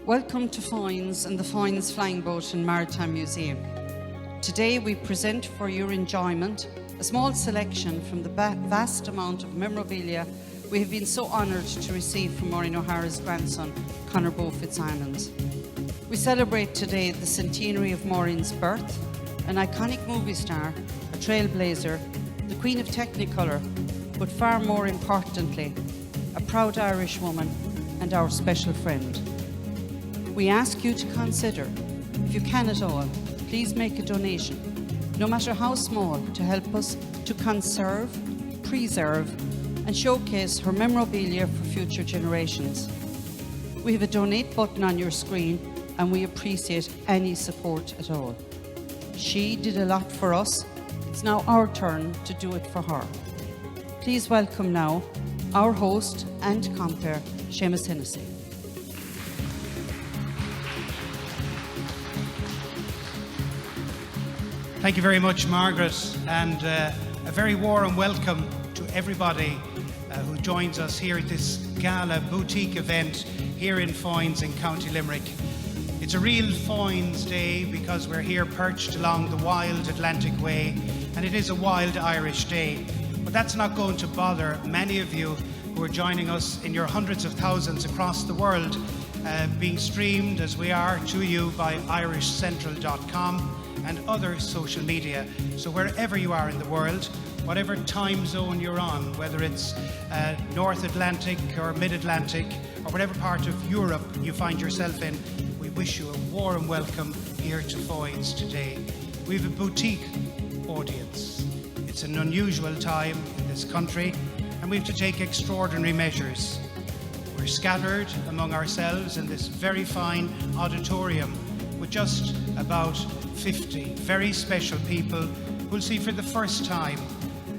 Welcome to Foynes and the Foynes Flying Boat and Maritime Museum. Today we present for your enjoyment a small selection from the vast amount of memorabilia we have been so honoured to receive from Maureen O'Hara's grandson, Conor Fitzsimons. We celebrate today the centenary of Maureen's birth, an iconic movie star, a trailblazer, the Queen of Technicolor, but far more importantly, a proud Irish woman and our special friend. We ask you to consider, if you can at all, please make a donation, no matter how small, to help us to conserve, preserve, and showcase her memorabilia for future generations. We have a donate button on your screen, and we appreciate any support at all. She did a lot for us. It's now our turn to do it for her. Please welcome now our host and compere, Seamus Hennessy. Thank you very much, Margaret, and a very warm welcome to everybody who joins us here at this gala boutique event here in Foynes in County Limerick. It's a real Foynes day because we're here perched along the wild Atlantic Way, and it is a wild Irish day. But that's not going to bother many of you who are joining us in your hundreds of thousands across the world, being streamed as we are to you by irishcentral.com and other social media. So wherever you are in the world, whatever time zone you're on, whether it's North Atlantic or Mid-Atlantic or whatever part of Europe you find yourself in, we wish you a warm welcome here to Foynes today. We have a boutique audience. It's an unusual time in this country, and we have to take extraordinary measures. We're scattered among ourselves in this very fine auditorium with just about 50 very special people who'll see for the first time,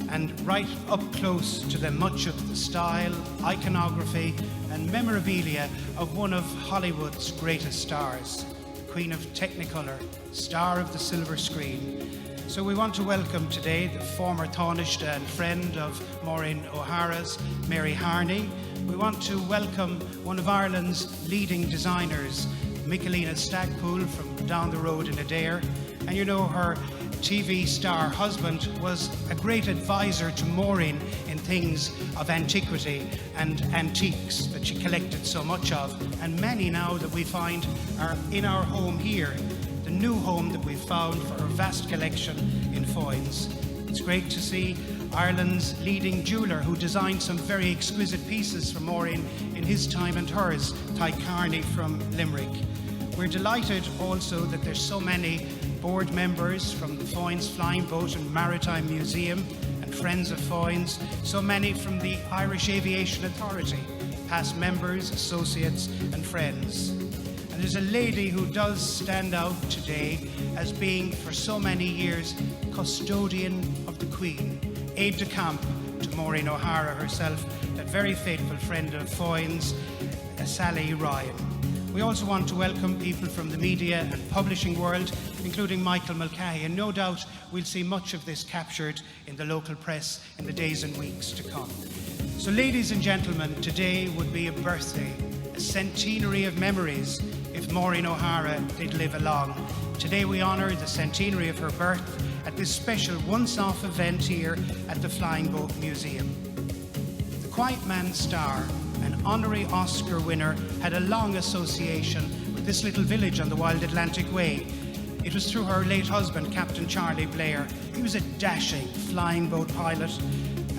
and right up close to them, much of the style, iconography and memorabilia of one of Hollywood's greatest stars, the Queen of Technicolor, star of the silver screen. So we want to welcome today the former Taoiseach and friend of Maureen O'Hara's, Mary Harney. We want to welcome one of Ireland's leading designers, Michelina Stagpool, from down the road in Adair. And you know, her TV star husband was a great advisor to Maureen in things of antiquity and antiques that she collected so much of, and many now that we find are in our home here, the new home that we've found for our vast collection in Foynes. It's great to see Ireland's leading jeweller who designed some very exquisite pieces for Maureen in his time and hers, Ty Carney from Limerick. We're delighted also that there's so many board members from the Foynes Flying Boat and Maritime Museum and Friends of Foynes, so many from the Irish Aviation Authority, past members, associates and friends. And there's a lady who does stand out today as being for so many years custodian of the Queen, aide de camp to Maureen O'Hara herself, that very faithful friend of Foynes, Sally Ryan. We also want to welcome people from the media and publishing world, including Michael Mulcahy, and no doubt we'll see much of this captured in the local press in the days and weeks to come. So ladies and gentlemen, today would be a birthday, a centenary of memories if Maureen O'Hara did live along. Today we honour the centenary of her birth at this special once-off event here at the Flying Boat Museum. The Quiet Man star, an honorary Oscar winner, had a long association with this little village on the wild Atlantic Way. It was through her late husband, Captain Charlie Blair. He was a dashing flying boat pilot,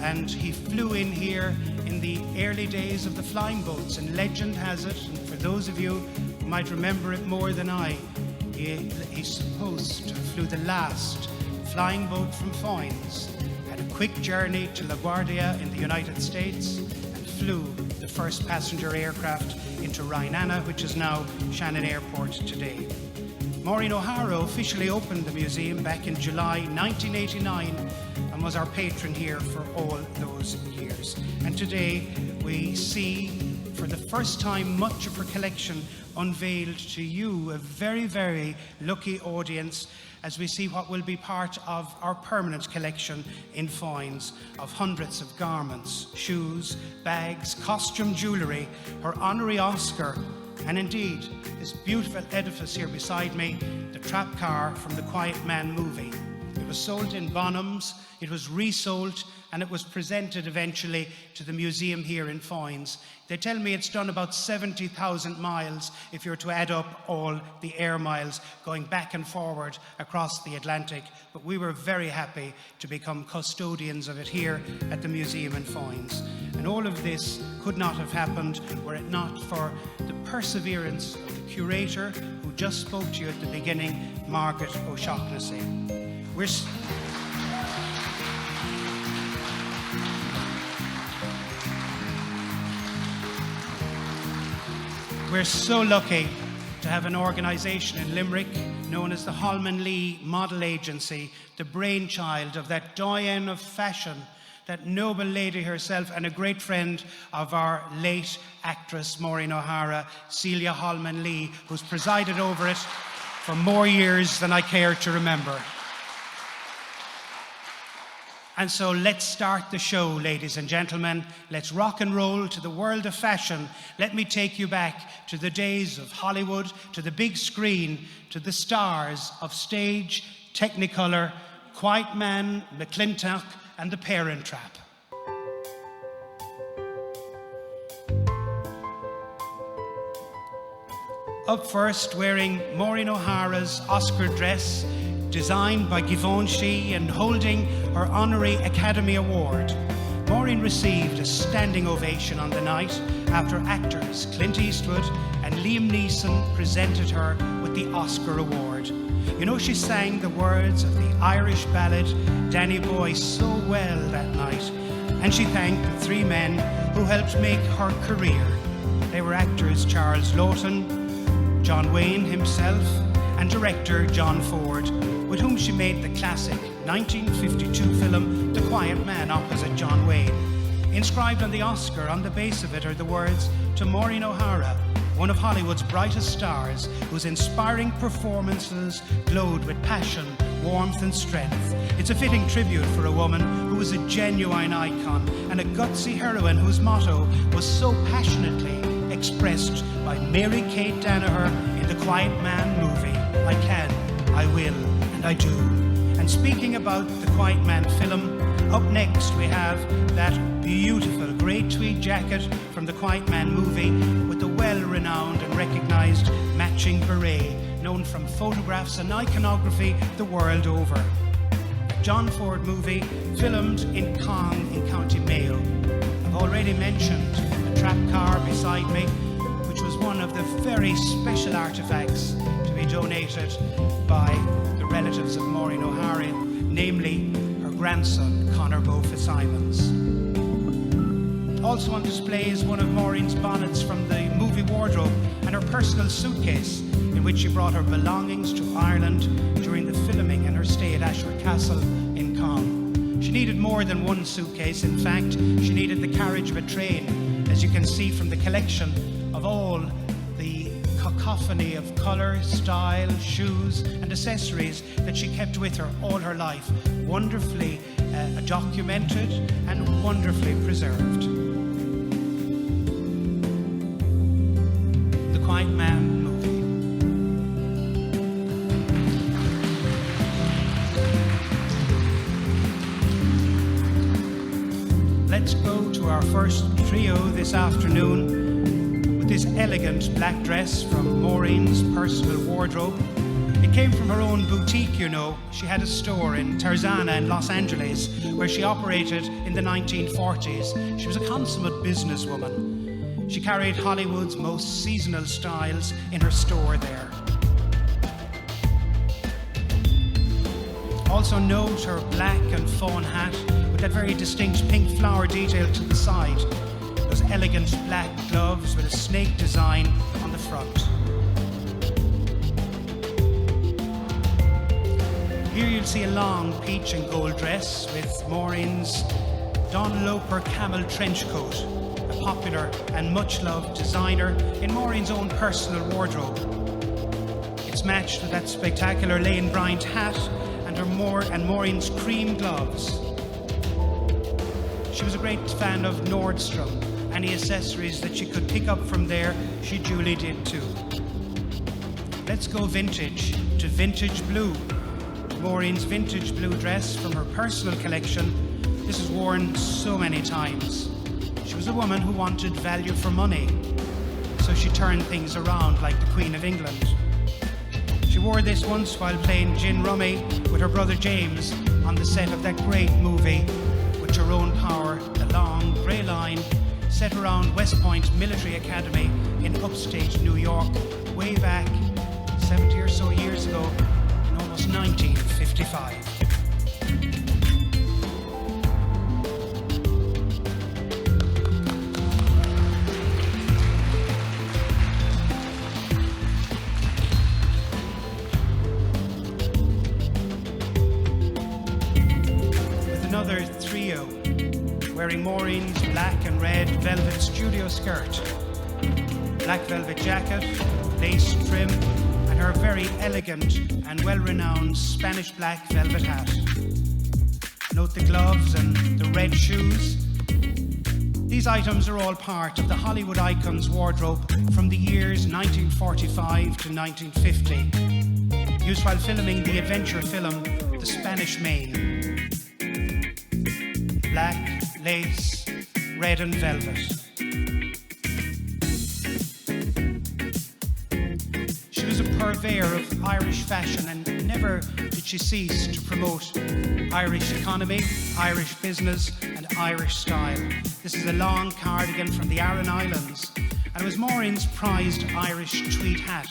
and he flew in here in the early days of the flying boats, and legend has it, and for those of you who might remember it more than I, he's supposed to have flew the last flying boat from Foynes, had a quick journey to LaGuardia in the United States, and flew the first passenger aircraft into Rhinanna, which is now Shannon Airport today. Maureen O'Hara officially opened the museum back in July 1989 and was our patron here for all those years. And today we see for the first time much of her collection unveiled to you, a very, very lucky audience, as we see what will be part of our permanent collection in Foynes of hundreds of garments, shoes, bags, costume jewellery, her honorary Oscar, And indeed, this beautiful edifice here beside me, the trap car from the Quiet Man movie. It was sold in Bonhams, it was resold, and it was presented eventually to the museum here in Foynes. They tell me it's done about 70,000 miles if you're to add up all the air miles going back and forward across the Atlantic. But we were very happy to become custodians of it here at the museum in Foynes. And all of this could not have happened were it not for the perseverance of the curator who just spoke to you at the beginning, Margaret O'Shaughnessy. We're so lucky to have an organisation in Limerick known as the Holman Lee Model Agency, the brainchild of that doyen of fashion, that noble lady herself, and a great friend of our late actress Maureen O'Hara, Celia Holman Lee, who's presided over it for more years than I care to remember. And so let's start the show, ladies and gentlemen. Let's rock and roll to the world of fashion. Let me take you back to the days of Hollywood, to the big screen, to the stars of stage, Technicolor, Quiet Man, McClintock, and the Parent Trap. Up first, wearing Maureen O'Hara's Oscar dress, designed by Givenchy and holding her Honorary Academy Award, Maureen received a standing ovation on the night after actors Clint Eastwood and Liam Neeson presented her with the Oscar Award. You know, she sang the words of the Irish ballad Danny Boy so well that night, and she thanked the three men who helped make her career. They were actors Charles Laughton, John Wayne himself, and director John Ford, with whom she made the classic 1952 film The Quiet Man opposite John Wayne. Inscribed on the Oscar on the base of it are the words, "To Maureen O'Hara, one of Hollywood's brightest stars, whose inspiring performances glowed with passion, warmth and strength." It's a fitting tribute for a woman who was a genuine icon and a gutsy heroine whose motto was so passionately expressed by Mary Kate Danaher in The Quiet Man movie, "I can, I will, and I do." And speaking about The Quiet Man film, up next we have that beautiful grey tweed jacket from The Quiet Man movie with the well-renowned and recognised matching beret, known from photographs and iconography the world over. A John Ford movie filmed in Cong in County Mayo. I've already mentioned the trap car beside me, which was one of the very special artefacts to be donated by the relatives of Maureen O'Hara, namely her grandson, Conor Beau Fitzsimons. Also on display is one of Maureen's bonnets from the movie wardrobe and her personal suitcase in which she brought her belongings to Ireland during the filming and her stay at Ashford Castle in Cong. She needed more than one suitcase. In fact, she needed the carriage of a train, as you can see from the collection of all the cacophony of colour, style, shoes and accessories that she kept with her all her life, wonderfully documented and wonderfully preserved. The Quiet Man movie. Let's go to our first trio this afternoon with this elegant black dress from Maureen's personal wardrobe. It came from her own boutique, you know. She had a store in Tarzana in Los Angeles where she operated in the 1940s. She was a consummate businesswoman. She carried Hollywood's most seasonal styles in her store there. Also note her black and fawn hat with that very distinct pink flower detail to the side. Those elegant black gloves with a snake design on the front. Here you'll see a long peach and gold dress with Maureen's Don Loper camel trench coat, a popular and much-loved designer in Maureen's own personal wardrobe. It's matched with that spectacular Lane Bryant hat and Maureen's cream gloves. She was a great fan of Nordstrom Any accessories that she could pick up from there, she duly did too. Let's go vintage to vintage blue. Maureen's vintage blue dress from her personal collection. This is worn so many times. She was a woman who wanted value for money, so she turned things around like the Queen of England. She wore this once while playing gin rummy with her brother James on the set of that great movie with Tyrone Power, The Long Grey Line, set around West Point Military Academy in upstate New York, way back 70 or so years ago in almost 1955. Another trio, wearing Maureen's black and red velvet studio skirt, black velvet jacket, lace trim, and her very elegant and well-renowned Spanish black velvet hat. Note the gloves and the red shoes. These items are all part of the Hollywood icon's wardrobe from the years 1945 to 1950, used while filming the adventure film The Spanish Main. Black, lace, red and velvet. She was a purveyor of Irish fashion and never did she cease to promote Irish economy, Irish business and Irish style. This is a long cardigan from the Aran Islands and it was Maureen's prized Irish tweed hat.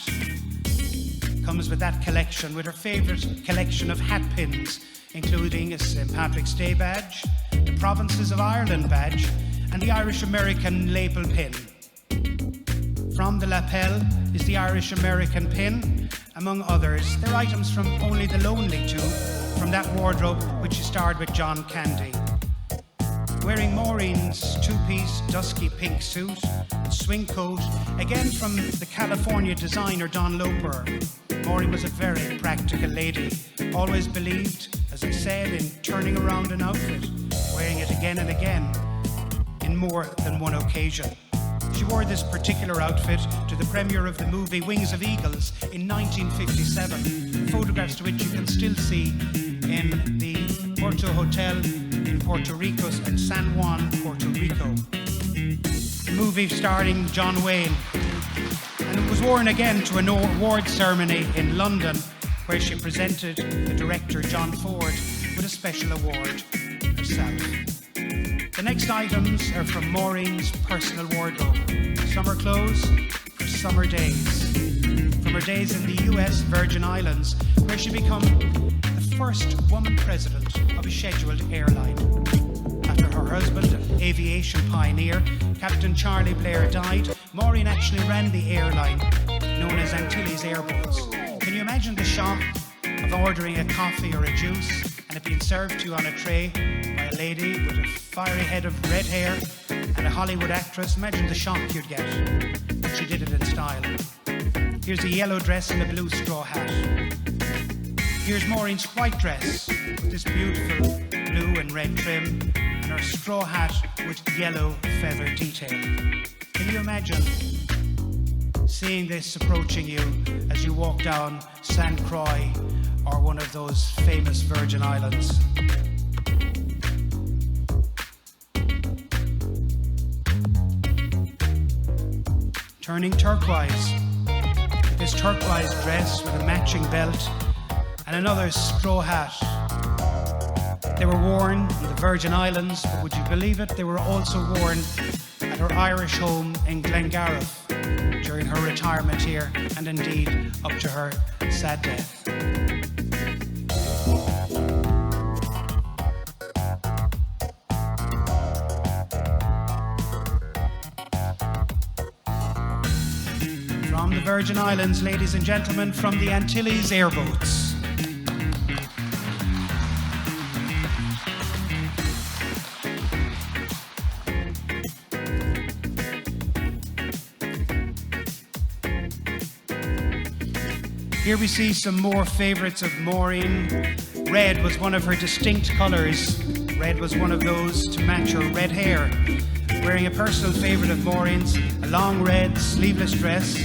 Comes with that collection, with her favourite collection of hat pins, including a St. Patrick's Day badge, the Provinces of Ireland badge, and the Irish-American lapel pin. From the lapel is the Irish-American pin, among others. They're items from Only the Lonely Two, from that wardrobe which she starred with John Candy. Wearing Maureen's two-piece dusky pink suit and swing coat, again from the California designer Don Loper. Maureen was a very practical lady, always believed, as I said, in turning around an outfit, wearing it again and again, in more than one occasion. She wore this particular outfit to the premiere of the movie Wings of Eagles in 1957, photographs to which you can still see in the Porto Hotel in Puerto Rico and San Juan, Puerto Rico. The movie starring John Wayne. And it was worn again to an award ceremony in London where she presented the director John Ford with a special award herself. The next items are from Maureen's personal wardrobe. Summer clothes for summer days. From her days in the US Virgin Islands, where she became the first woman president of a scheduled airline. After her husband, an aviation pioneer, Captain Charlie Blair, died, Maureen actually ran the airline known as Antilles Airboats. Can you imagine the shock of ordering a coffee or a juice and it being served to you on a tray by a lady with a fiery head of red hair and a Hollywood actress? Imagine the shock you'd get. But she did it in style. Here's a yellow dress and a blue straw hat. Here's Maureen's white dress with this beautiful blue and red trim and her straw hat with yellow feather detail. Can you imagine seeing this approaching you as you walk down St. Croix or one of those famous Virgin Islands? Turning turquoise. This turquoise dress with a matching belt and another straw hat. They were worn in the Virgin Islands, but would you believe it? They were also worn at her Irish home in Glengariff during her retirement here, and indeed up to her sad death. From the Virgin Islands, ladies and gentlemen, from the Antilles Airboats. Here we see some more favourites of Maureen. Red was one of her distinct colours. Red was one of those to match her red hair. wearing a personal favourite of Maureen's, a long red sleeveless dress,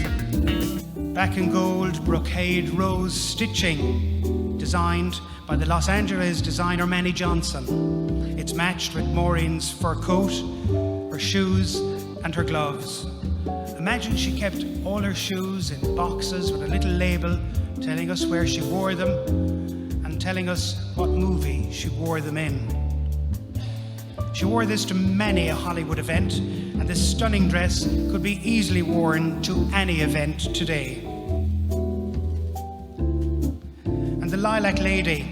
back in gold brocade rose stitching, designed by the Los Angeles designer Manny Johnson. It's matched with Maureen's fur coat, her shoes and her gloves. Imagine she kept all her shoes in boxes with a little label telling us where she wore them and telling us what movie she wore them in. She wore this to many a Hollywood event, and this stunning dress could be easily worn to any event today. And the Lilac Lady,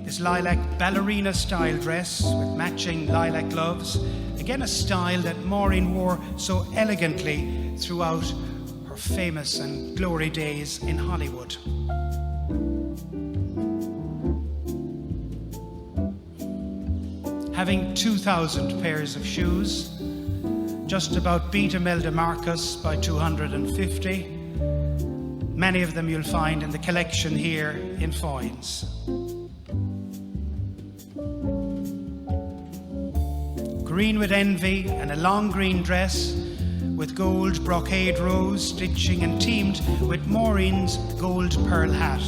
this lilac ballerina style dress with matching lilac gloves, again a style that Maureen wore so elegantly throughout her famous and glory days in Hollywood. Having 2,000 pairs of shoes, just about beat Imelda Marcus by 250. Many of them you'll find in the collection here in Foynes. Green with envy and a long green dress with gold brocade rose stitching and teamed with Maureen's gold pearl hat.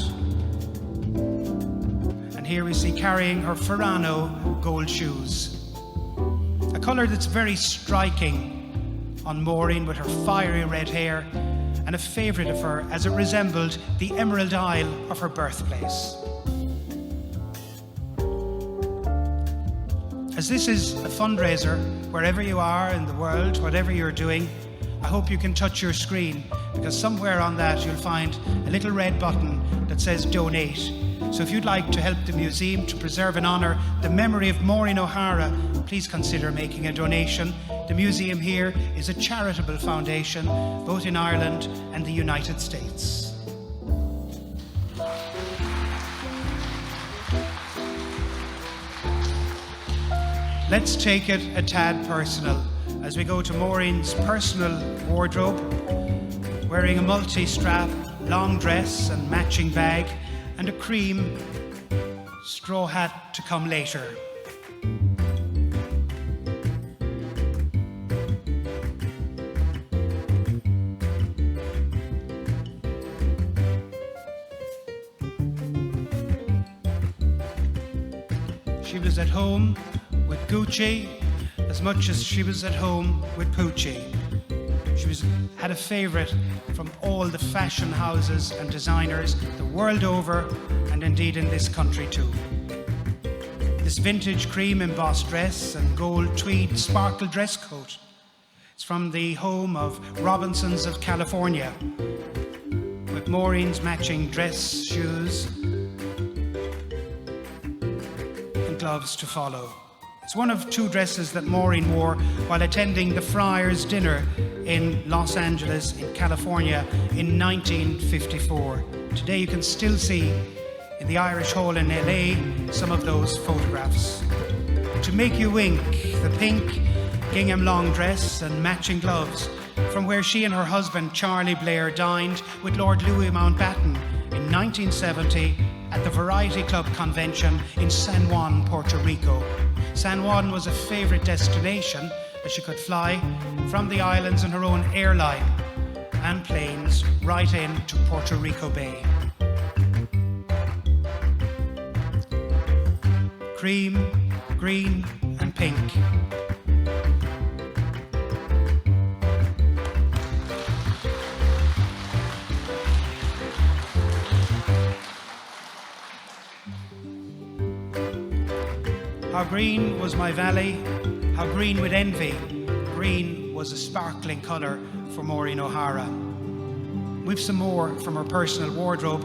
And here we see carrying her Ferrano gold shoes. A colour that's very striking on Maureen with her fiery red hair, and a favourite of her as it resembled the Emerald Isle of her birthplace. As this is a fundraiser, wherever you are in the world, whatever you're doing, I hope you can touch your screen, because somewhere on that you'll find a little red button that says donate. So if you'd like to help the museum to preserve and honour the memory of Maureen O'Hara, please consider making a donation. The museum here is a charitable foundation, both in Ireland and the United States. Let's take it a tad personal as we go to Maureen's personal wardrobe, wearing a multi-strap long dress and matching bag, and a cream straw hat to come later. She was at home with Gucci as much as she was at home with Pucci. She had a favourite from all the fashion houses and designers the world over, and indeed in this country too. This vintage cream embossed dress and gold tweed sparkle dress coat. It's from the home of Robinsons of California, with Maureen's matching dress, shoes, and gloves to follow. It's one of two dresses that Maureen wore while attending the Friars' dinner in Los Angeles, in California, in 1954. Today you can still see in the Irish Hall in LA some of those photographs. To make you wink, the pink gingham long dress and matching gloves, from where she and her husband Charlie Blair dined with Lord Louis Mountbatten in 1970 at the Variety Club convention in San Juan, Puerto Rico. San Juan was a favourite destination as she could fly from the islands in her own airline and planes right into Puerto Rico Bay. Cream, green and pink. How green was my valley, how green with envy. Green was a sparkling colour for Maureen O'Hara. We've some more from her personal wardrobe,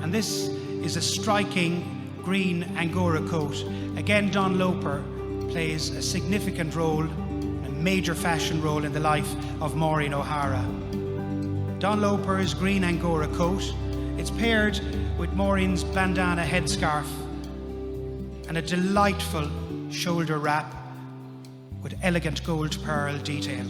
and this is a striking green Angora coat. Again, Don Loper plays a significant role, a major fashion role in the life of Maureen O'Hara. Don Loper's green Angora coat, it's paired with Maureen's bandana headscarf and a delightful shoulder wrap with elegant gold pearl detail.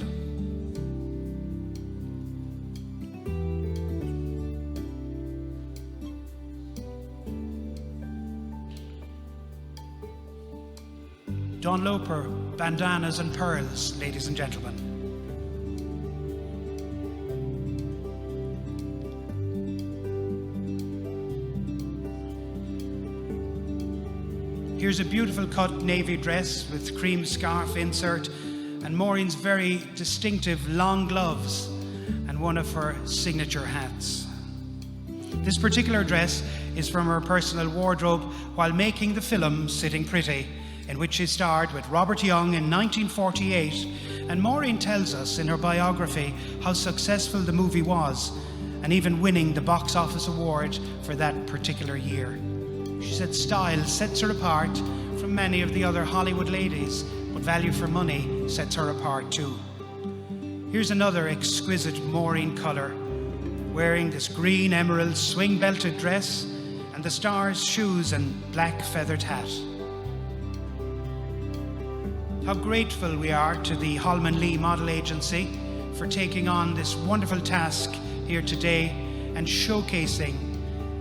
Dunloper, bandanas and pearls, ladies and gentlemen. Here's a beautiful cut navy dress with cream scarf insert and Maureen's very distinctive long gloves and one of her signature hats. This particular dress is from her personal wardrobe while making the film Sitting Pretty, in which she starred with Robert Young in 1948, and Maureen tells us in her biography how successful the movie was, and even winning the box office award for that particular year. She said style sets her apart from many of the other Hollywood ladies, but value for money sets her apart too. Here's another exquisite Maureen colour, wearing this green emerald swing-belted dress and the stars shoes and black feathered hat. How grateful we are to the Holman Lee Model Agency for taking on this wonderful task here today and showcasing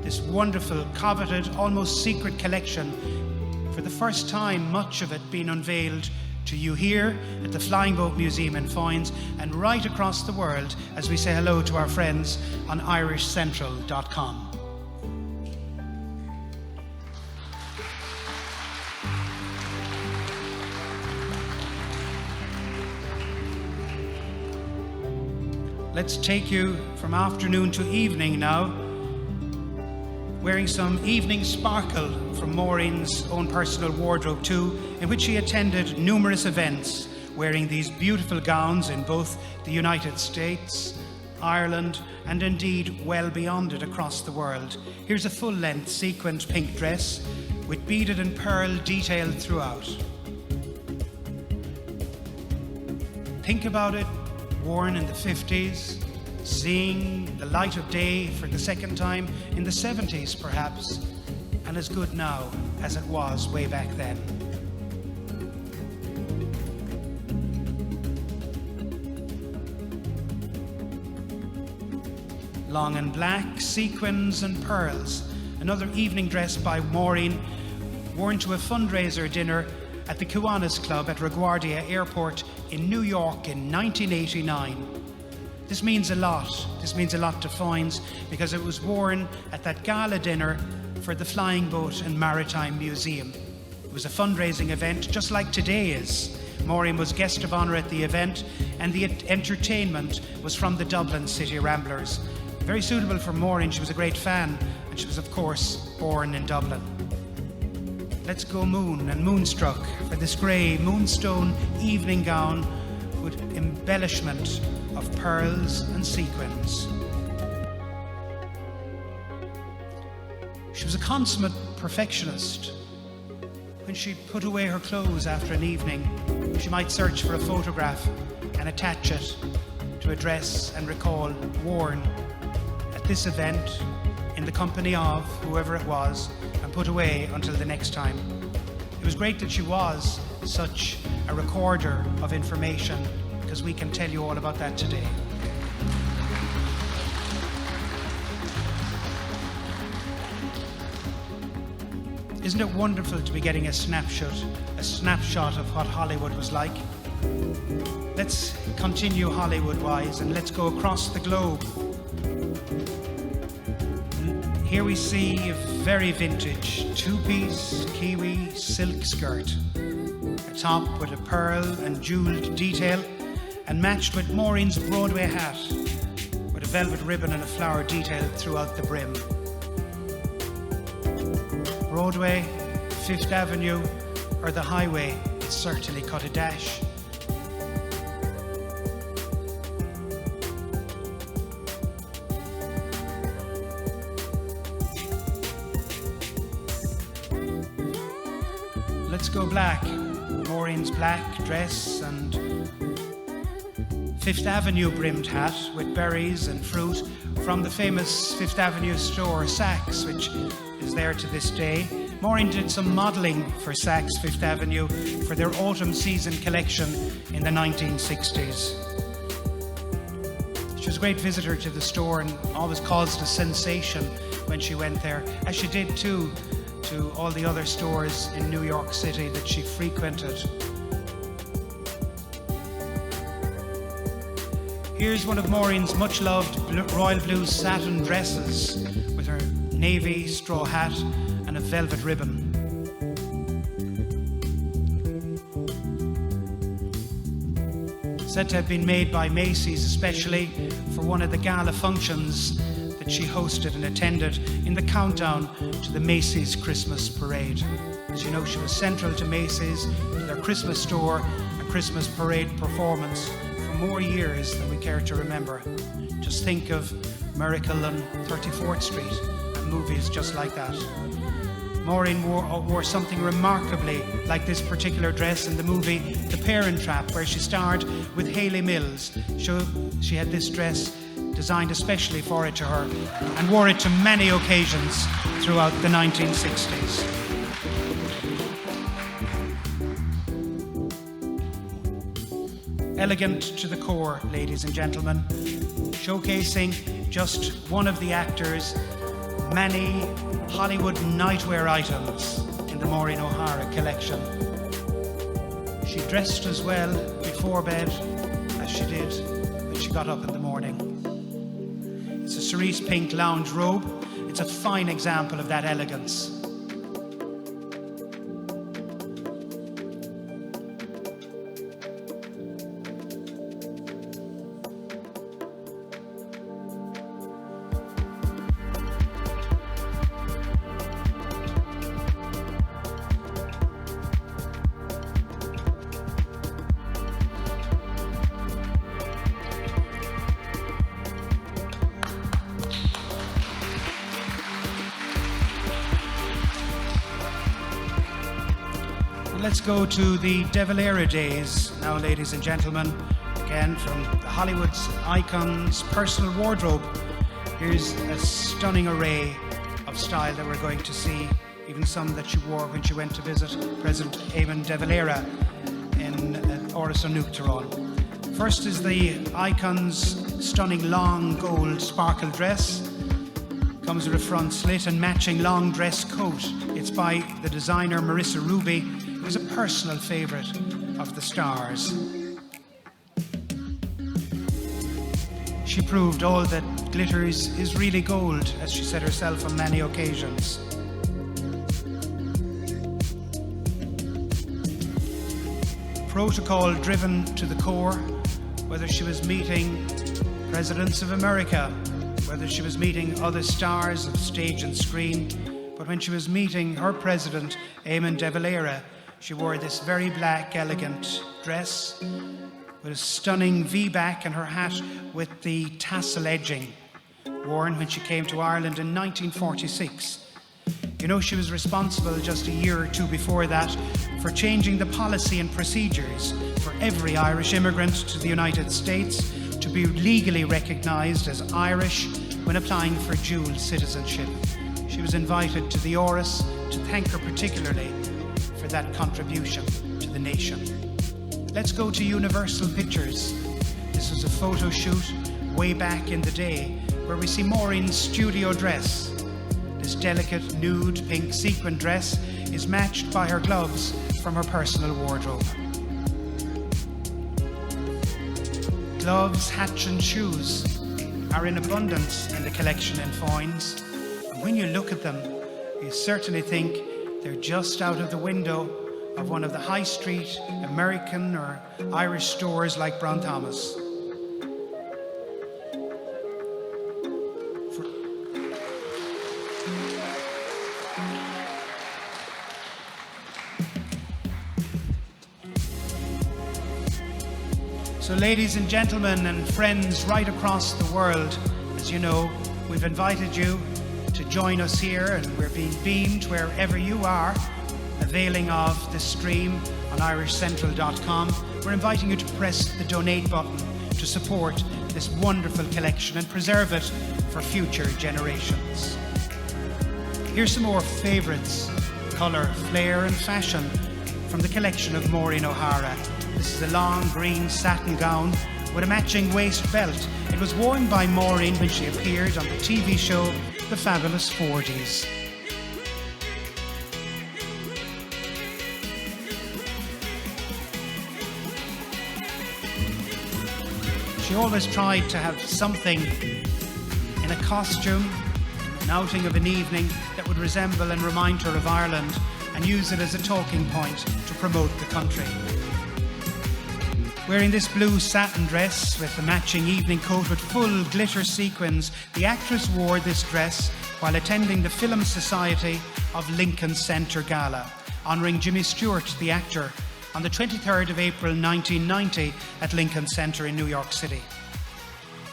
this wonderful, coveted, almost secret collection. For the first time, much of it being unveiled to you here at the Flying Boat Museum in Foynes and right across the world as we say hello to our friends on irishcentral.com. Let's take you from afternoon to evening now, wearing some evening sparkle from Maureen's own personal wardrobe too, in which she attended numerous events, wearing these beautiful gowns in both the United States, Ireland, and indeed well beyond it across the world. Here's a full-length sequined pink dress with beaded and pearl detail throughout. Think about it, worn in the 50s, seeing the light of day for the second time in the 70s perhaps, and as good now as it was way back then. Long and black, sequins and pearls, another evening dress by Maureen, worn to a fundraiser dinner at the Kiwanis Club at LaGuardia Airport in New York in 1989. This means a lot. This means a lot to Foynes because it was worn at that gala dinner for the Flying Boat and Maritime Museum. It was a fundraising event just like today is. Maureen was guest of honour at the event and the entertainment was from the Dublin City Ramblers. Very suitable for Maureen. She was a great fan and she was of course born in Dublin. Let's go moon and moonstruck for this grey moonstone evening gown with embellishment of pearls and sequins. She was a consummate perfectionist. When she'd put away her clothes after an evening, she might search for a photograph and attach it to a dress and recall worn at this event in the company of whoever it was and put away until the next time. It was great that she was such a recorder of information because we can tell you all about that today. Isn't it wonderful to be getting a snapshot of what Hollywood was like? Let's continue Hollywood-wise and let's go across the globe. Here we see a very vintage two-piece kiwi silk skirt, a top with a pearl and jeweled detail and matched with Maureen's Broadway hat with a velvet ribbon and a flower detail throughout the brim. Broadway, Fifth Avenue, or the highway, it certainly cut a dash. Let's go black. Maureen's black dress and Fifth Avenue brimmed hat with berries and fruit from the famous Fifth Avenue store Saks, which is there to this day. Maureen did some modelling for Saks Fifth Avenue for their autumn season collection in the 1960s. She was a great visitor to the store and always caused a sensation when she went there, as she did too to all the other stores in New York City that she frequented. Here's one of Maureen's much-loved royal blue satin dresses with her navy straw hat and a velvet ribbon. Said to have been made by Macy's especially for one of the gala functions that she hosted and attended in the countdown to the Macy's Christmas parade. As you know, she was central to Macy's, to their Christmas store and Christmas parade performance for more years than we care to remember. Just think of Miracle on 34th Street and movies just like that. Maureen wore something remarkably like this particular dress in the movie The Parent Trap, where she starred with Hayley Mills. She had this dress designed especially for it to her and wore it to many occasions throughout the 1960s. Elegant to the core, ladies and gentlemen, showcasing just one of the actors' many Hollywood nightwear items in the Maureen O'Hara collection. She dressed as well before bed as she did when she got up in the morning. It's a cerise pink lounge robe. It's a fine example of that elegance. Let's go to the De Valera days now, ladies and gentlemen. Again, from the Hollywood's icons' personal wardrobe. Here's a stunning array of style that we're going to see, even some that she wore when she went to visit President Eamon de Valera in Oris on Tyrone. First is the icons' stunning long gold sparkle dress. Comes with a front slit and matching long dress coat. It's by the designer Marissa Ruby. It was a personal favourite of the stars. She proved all that glitters is really gold, as she said herself on many occasions. Protocol driven to the core, whether she was meeting presidents of America, whether she was meeting other stars of stage and screen, but when she was meeting her president, Eamon de Valera, she wore this very black, elegant dress with a stunning V-back and her hat with the tassel edging, worn when she came to Ireland in 1946. You know, she was responsible just a year or two before that for changing the policy and procedures for every Irish immigrant to the United States to be legally recognised as Irish when applying for dual citizenship. She was invited to the Oris to thank her particularly for that contribution to the nation. Let's go to Universal Pictures. This was a photo shoot way back in the day where we see Maureen's studio dress. This delicate nude pink sequin dress is matched by her gloves from her personal wardrobe. Gloves, hats and shoes are in abundance in the collection in Foynes. And when you look at them, you certainly think they're just out of the window of one of the high street American or Irish stores like Brown Thomas. So ladies and gentlemen and friends right across the world, as you know, we've invited you to join us here, and we're being beamed wherever you are, availing of the stream on irishcentral.com. We're inviting you to press the donate button to support this wonderful collection and preserve it for future generations. Here's some more favourites, colour, flair and fashion from the collection of Maureen O'Hara. This is a long green satin gown with a matching waist belt. It was worn by Maureen when she appeared on the TV show The Fabulous 40s. She always tried to have something in a costume, an outing of an evening that would resemble and remind her of Ireland, and use it as a talking point to promote the country. Wearing this blue satin dress with the matching evening coat with full glitter sequins, the actress wore this dress while attending the Film Society of Lincoln Center Gala, honouring Jimmy Stewart, the actor, on the 23rd of April 1990 at Lincoln Center in New York City.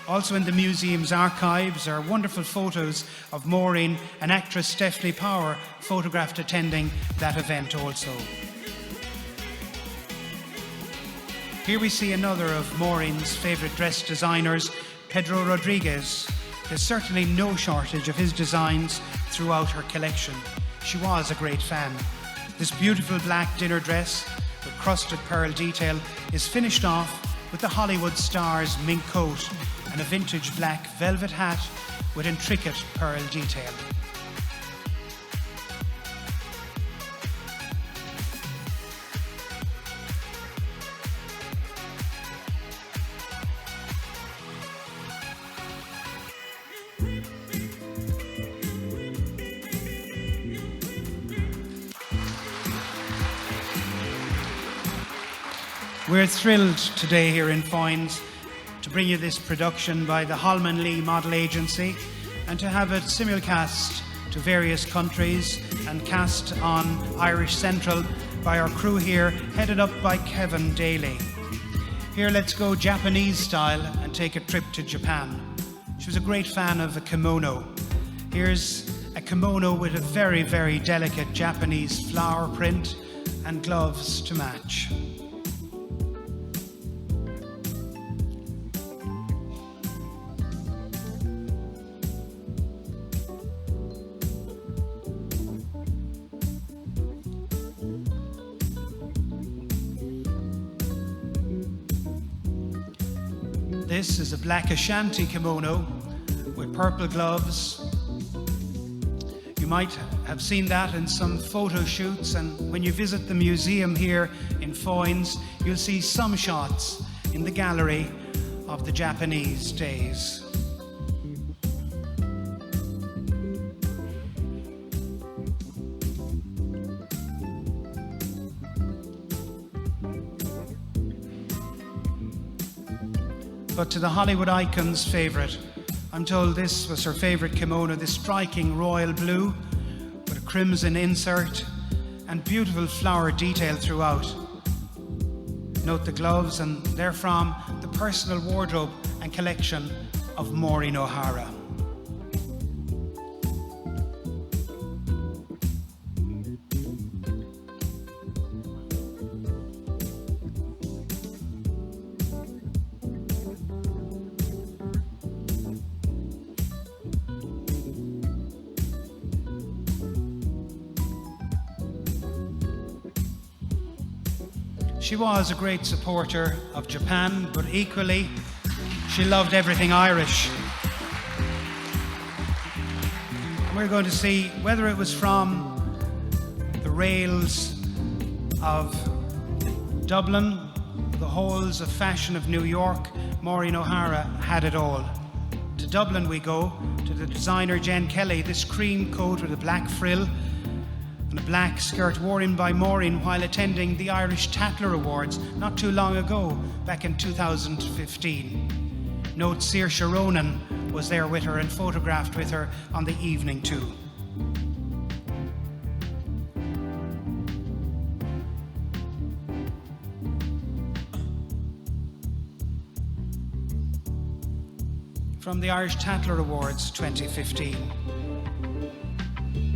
Also in the museum's archives are wonderful photos of Maureen and actress Stephanie Power photographed attending that event also. Here we see another of Maureen's favourite dress designers, Pedro Rodriguez. There's certainly no shortage of his designs throughout her collection. She was a great fan. This beautiful black dinner dress with crusted pearl detail is finished off with the Hollywood star's mink coat and a vintage black velvet hat with intricate pearl detail. We're thrilled today here in Foynes to bring you this production by the Holman Lee Model Agency and to have it simulcast to various countries and cast on Irish Central by our crew here, headed up by Kevin Daly. Here, let's go Japanese style and take a trip to Japan. She was a great fan of a kimono. Here's a kimono with a very, very delicate Japanese flower print and gloves to match. This is a black Ashanti kimono with purple gloves. You might have seen that in some photo shoots, and when you visit the museum here in Foynes, you'll see some shots in the gallery of the Japanese days. But to the Hollywood icon's favourite, I'm told this was her favourite kimono, this striking royal blue with a crimson insert and beautiful flower detail throughout. Note the gloves, and they're from the personal wardrobe and collection of Maureen O'Hara. She was a great supporter of Japan, but equally, she loved everything Irish. And we're going to see whether it was from the rails of Dublin, the halls of fashion of New York. Maureen O'Hara had it all. To Dublin we go, to the designer Jen Kelly, this cream coat with a black frill and a black skirt worn by Maureen while attending the Irish Tatler Awards not too long ago, back in 2015. Note Saoirse Ronan was there with her and photographed with her on the evening too. From the Irish Tatler Awards 2015.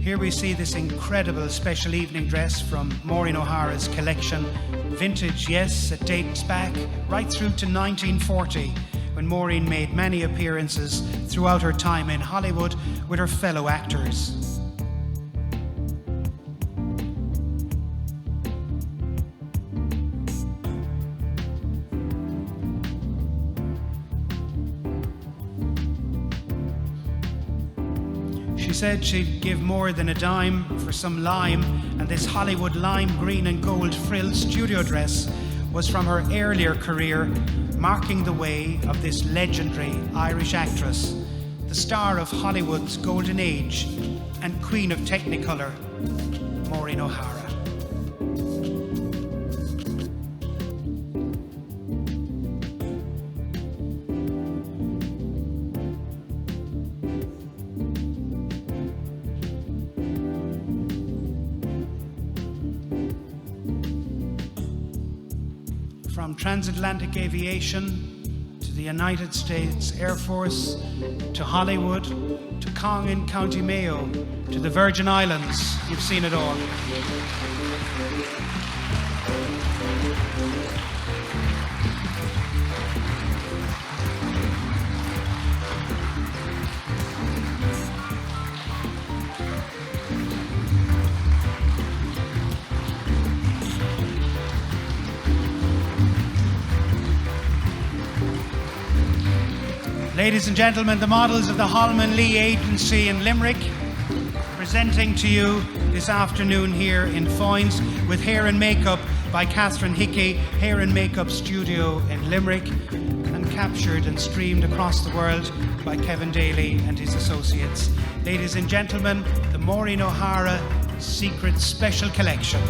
Here we see this incredible special evening dress from Maureen O'Hara's collection. Vintage, yes, it dates back right through to 1940, when Maureen made many appearances throughout her time in Hollywood with her fellow actors. She said she'd give more than a dime for some lime, and this Hollywood lime green and gold frill studio dress was from her earlier career, marking the way of this legendary Irish actress, the star of Hollywood's golden age and queen of Technicolor, Maureen O'Hara. From transatlantic aviation to the United States Air Force to Hollywood to Cong in County Mayo to the Virgin Islands, you've seen it all. Ladies and gentlemen, the models of the Holman Lee Agency in Limerick, presenting to you this afternoon here in Foynes with hair and makeup by Catherine Hickey, Hair and Makeup Studio in Limerick, and captured and streamed across the world by Kevin Daly and his associates. Ladies and gentlemen, the Maureen O'Hara Secret Special Collection.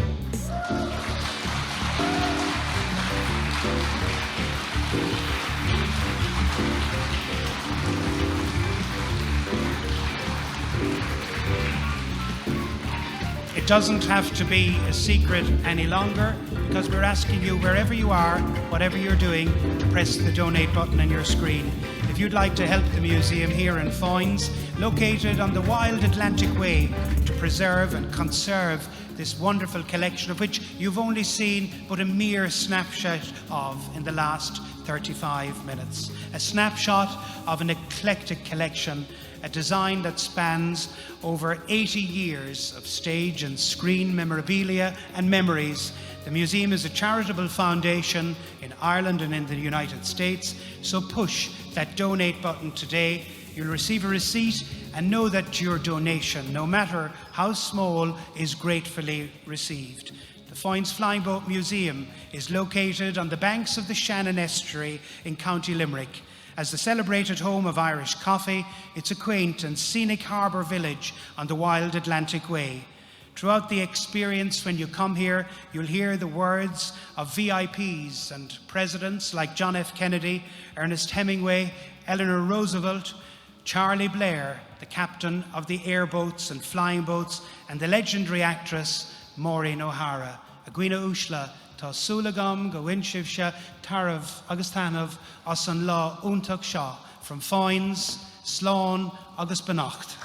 It doesn't have to be a secret any longer, because we're asking you, wherever you are, whatever you're doing, to press the donate button on your screen. If you'd like to help the museum here in Foynes, located on the Wild Atlantic Way, to preserve and conserve this wonderful collection of which you've only seen but a mere snapshot of in the last 35 minutes. A snapshot of an eclectic collection, a design that spans over 80 years of stage and screen memorabilia and memories. The museum is a charitable foundation in Ireland and in the United States, so push that donate button today. You'll receive a receipt and know that your donation, no matter how small, is gratefully received. The Foynes Flying Boat Museum is located on the banks of the Shannon Estuary in County Limerick. As the celebrated home of Irish coffee, it's a quaint and scenic harbour village on the Wild Atlantic Way. Throughout the experience, when you come here, you'll hear the words of VIPs and presidents like John F. Kennedy, Ernest Hemingway, Eleanor Roosevelt, Charlie Blair, the captain of the airboats and flying boats, and the legendary actress Maureen O'Hara. Agwina Ushla, Tá Súlagam, go Winshivsha, Tarav, Augustanav, Osan Law, Untach Shaw, from Foynes, Slán, August Benacht.